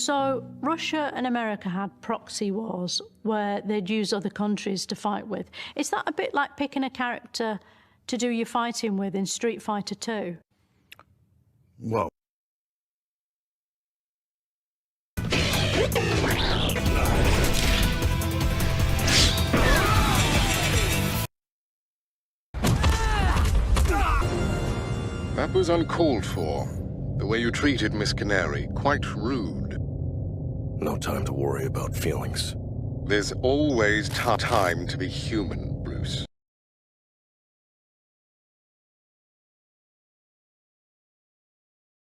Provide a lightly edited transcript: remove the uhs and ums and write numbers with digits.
So Russia and America had proxy wars where they'd use other countries to fight with. Is that a bit like picking a character to do your fighting with in Street Fighter 2? Well, that was uncalled for. The way you treated Miss Canary, quite rude. no time to worry about feelings. There's always time to be human, Bruce.